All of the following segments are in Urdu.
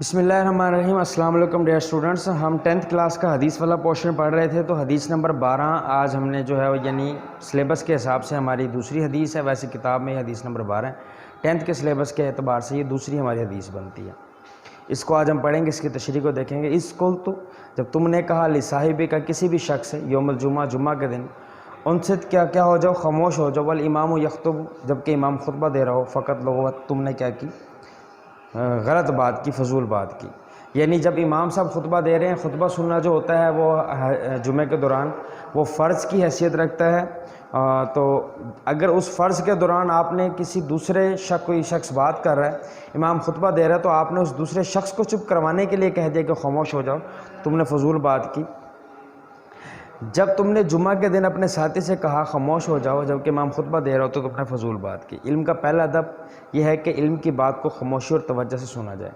بسم اللہ الرحمن الرحیم۔ السلام علیکم ڈیئر اسٹوڈنٹس، ہم 10th کلاس کا حدیث والا پورشن پڑھ رہے تھے، تو حدیث نمبر 12 آج ہم نے جو ہے یعنی سلیبس کے حساب سے ہماری دوسری حدیث ہے۔ ویسے کتاب میں حدیث نمبر 12 ہے، 10th کے سلیبس کے اعتبار سے یہ دوسری ہماری حدیث بنتی ہے۔ اس کو آج ہم پڑھیں گے، اس کی تشریح کو دیکھیں گے۔ اس کو تو جب تم نے کہا لصاحبی کا کسی بھی شخص یوم الجمعہ جمعہ کے دن، ان سے کیا ہو جاؤ، خاموش ہو جاؤ، والامام یخطب جبکہ امام خطبہ دے رہا ہو، فقط لغوت تم نے کیا کی، غلط بات کی، فضول بات کی۔ یعنی جب امام صاحب خطبہ دے رہے ہیں، خطبہ سننا جو ہوتا ہے وہ جمعے کے دوران وہ فرض کی حیثیت رکھتا ہے، تو اگر اس فرض کے دوران آپ نے کسی دوسرے کوئی شخص بات کر رہا ہے، امام خطبہ دے رہا ہے، تو آپ نے اس دوسرے شخص کو چپ کروانے کے لیے کہہ دیا کہ خاموش ہو جاؤ، تم نے فضول بات کی۔ جب تم نے جمعہ کے دن اپنے ساتھی سے کہا خاموش ہو جاؤ جبکہ امام خطبہ دے رہا ہو، تو تم نے فضول بات کی۔ علم کا پہلا ادب یہ ہے کہ علم کی بات کو خاموشی اور توجہ سے سنا جائے۔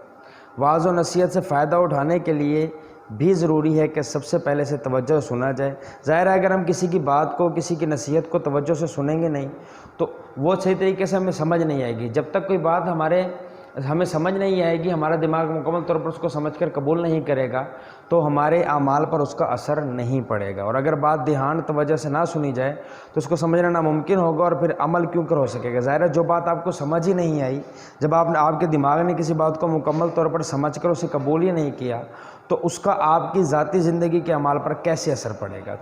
وعظ و نصیحت سے فائدہ اٹھانے کے لیے بھی ضروری ہے کہ سب سے پہلے سے توجہ سنا جائے۔ ظاہر ہے اگر ہم کسی کی بات کو، کسی کی نصیحت کو توجہ سے سنیں گے نہیں تو وہ صحیح طریقے سے ہمیں سمجھ نہیں آئے گی۔ جب تک کوئی بات ہمیں سمجھ نہیں آئے گی، ہمارا دماغ مکمل طور پر اس کو سمجھ کر قبول نہیں کرے گا، تو ہمارے اعمال پر اس کا اثر نہیں پڑے گا۔ اور اگر بات دھیان توجہ سے نہ سنی جائے تو اس کو سمجھنا ناممکن ہوگا، اور پھر عمل کیوں کر ہو سکے گا۔ ظاہر ہے جو بات آپ کو سمجھ ہی نہیں آئی، جب آپ کے دماغ نے کسی بات کو مکمل طور پر سمجھ کر اسے قبول ہی نہیں کیا، تو اس کا آپ کی ذاتی زندگی کے اعمال پر کیسے اثر پڑے گا۔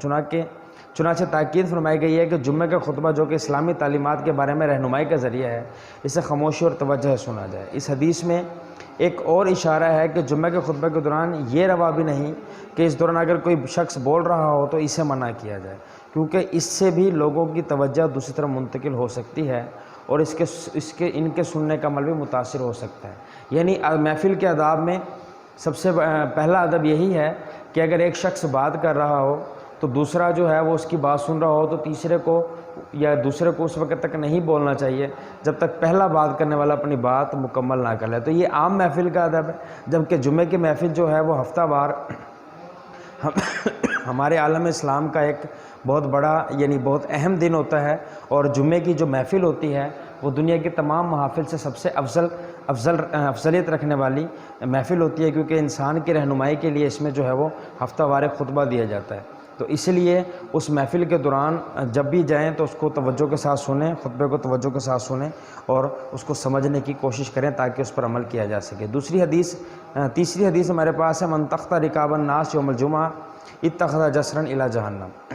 چنانچہ تاکید فرمائی گئی ہے کہ جمعہ کا خطبہ جو کہ اسلامی تعلیمات کے بارے میں رہنمائی کا ذریعہ ہے، اسے خاموشی اور توجہ سے سنا جائے۔ اس حدیث میں ایک اور اشارہ ہے کہ جمعہ کے خطبہ کے دوران یہ روا بھی نہیں کہ اس دوران اگر کوئی شخص بول رہا ہو تو اسے منع کیا جائے، کیونکہ اس سے بھی لوگوں کی توجہ دوسری طرف منتقل ہو سکتی ہے اور ان کے سننے کا عمل بھی متاثر ہو سکتا ہے۔ یعنی محفل کے آداب میں سب سے پہلا ادب یہی ہے کہ اگر ایک شخص بات کر رہا ہو تو دوسرا جو ہے وہ اس کی بات سن رہا ہو، تو تیسرے کو یا دوسرے کو اس وقت تک نہیں بولنا چاہیے جب تک پہلا بات کرنے والا اپنی بات مکمل نہ کر لے۔ تو یہ عام محفل کا ادب ہے، جبکہ جمعے کی محفل جو ہے وہ ہفتہ وار ہمارے عالم اسلام کا ایک بہت بڑا یعنی بہت اہم دن ہوتا ہے، اور جمعے کی جو محفل ہوتی ہے وہ دنیا کی تمام محافل سے سب سے افضلیت رکھنے والی محفل ہوتی ہے، کیونکہ انسان کی رہنمائی کے لیے اس میں جو ہے وہ ہفتہ وار خطبہ دیا جاتا ہے۔ تو اس لیے اس محفل کے دوران جب بھی جائیں تو اس کو توجہ کے ساتھ سنیں، خطبے کو توجہ کے ساتھ سنیں اور اس کو سمجھنے کی کوشش کریں تاکہ اس پر عمل کیا جا سکے۔ تیسری حدیث ہمارے پاس ہے، من تخت رکاب الناس یوم الجمعہ اتخذ جسرا الی جہنم۔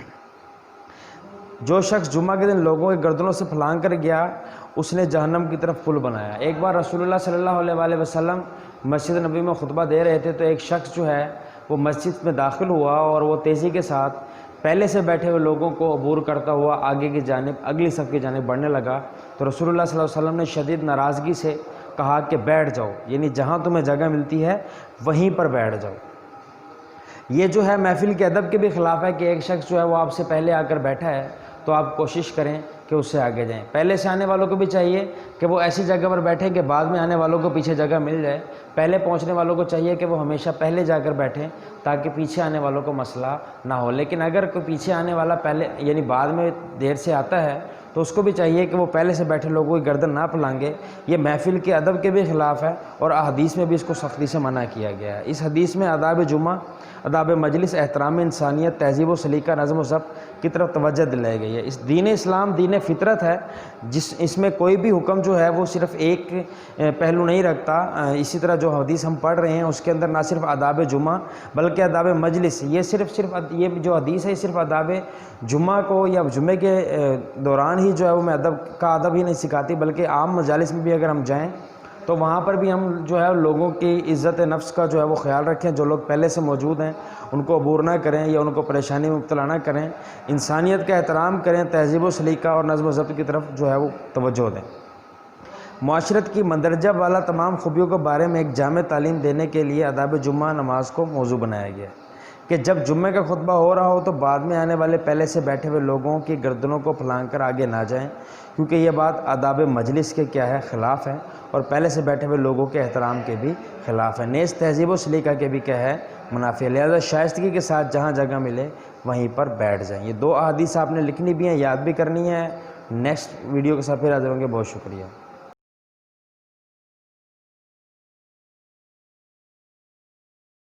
جو شخص جمعہ کے دن لوگوں کے گردنوں سے پھلانگ کر گیا، اس نے جہنم کی طرف پل بنایا۔ ایک بار رسول اللہ صلی اللہ علیہ وآلہ وسلم مسجد نبی میں خطبہ دے رہے تھے، تو ایک شخص جو ہے وہ مسجد میں داخل ہوا اور وہ تیزی کے ساتھ پہلے سے بیٹھے ہوئے لوگوں کو عبور کرتا ہوا آگے کی جانب، اگلی صف کی جانب بڑھنے لگا۔ تو رسول اللہ صلی اللہ علیہ وسلم نے شدید ناراضگی سے کہا کہ بیٹھ جاؤ، یعنی جہاں تمہیں جگہ ملتی ہے وہیں پر بیٹھ جاؤ۔ یہ جو ہے محفل کے ادب کے بھی خلاف ہے کہ ایک شخص جو ہے وہ آپ سے پہلے آ کر بیٹھا ہے تو آپ کوشش کریں کہ اس سے آگے جائیں۔ پہلے سے آنے والوں کو بھی چاہیے کہ وہ ایسی جگہ پر بیٹھیں کہ بعد میں آنے والوں کو پیچھے جگہ مل جائے۔ پہلے پہنچنے والوں کو چاہیے کہ وہ ہمیشہ پہلے جا کر بیٹھیں تاکہ پیچھے آنے والوں کو مسئلہ نہ ہو۔ لیکن اگر کوئی پیچھے آنے والا پہلے یعنی بعد میں دیر سے آتا ہے تو اس کو بھی چاہیے کہ وہ پہلے سے بیٹھے لوگوں کی گردن نہ پھلانگے۔ یہ محفل کے ادب کے بھی خلاف ہے اور احادیث میں بھی اس کو سختی سے منع کیا گیا ہے۔ اس حدیث میں آداب جمعہ، آداب مجلس، احترام انسانیت، تہذیب و سلیقہ، نظم و ضبط کی طرف توجہ دلائی گئی ہے۔ اس دین اسلام دین فطرت ہے، اس میں کوئی بھی حکم جو ہے وہ صرف ایک پہلو نہیں رکھتا۔ اسی طرح جو حدیث ہم پڑھ رہے ہیں اس کے اندر نہ صرف آداب جمعہ بلکہ آداب مجلس، یہ جو حدیث ہے یہ صرف آداب جمعہ کو یا جمعے کے دوران ہی جو ہے وہ میں ادب ہی نہیں سکھاتی، بلکہ عام مجالس میں بھی اگر ہم جائیں تو وہاں پر بھی ہم جو ہے لوگوں کی عزت نفس کا جو ہے وہ خیال رکھیں۔ جو لوگ پہلے سے موجود ہیں ان کو عبور نہ کریں یا ان کو پریشانی میں مبتلا نہ کریں، انسانیت کا احترام کریں، تہذیب و سلیقہ اور نظم و ضبط کی طرف جو ہے وہ توجہ دیں۔ معاشرت کی مندرجہ والا تمام خوبیوں کے بارے میں ایک جامع تعلیم دینے کے لیے آداب جمعہ نماز کو موضوع بنایا گیا ہے کہ جب جمعے کا خطبہ ہو رہا ہو تو بعد میں آنے والے پہلے سے بیٹھے ہوئے لوگوں کی گردنوں کو پھلانگ کر آگے نہ جائیں، کیونکہ یہ بات آداب مجلس کے کیا ہے خلاف ہے اور پہلے سے بیٹھے ہوئے لوگوں کے احترام کے بھی خلاف ہے، نیز تہذیب و سلیقہ کے بھی کیا ہے منافی ہے۔ لہذا شائستگی کے ساتھ جہاں جگہ ملے وہیں پر بیٹھ جائیں۔ یہ دو احادیث آپ نے لکھنی بھی ہیں، یاد بھی کرنی ہے۔ نیکسٹ ویڈیو کے ساتھ پھر حاضر ہوں گے۔ بہت شکریہ۔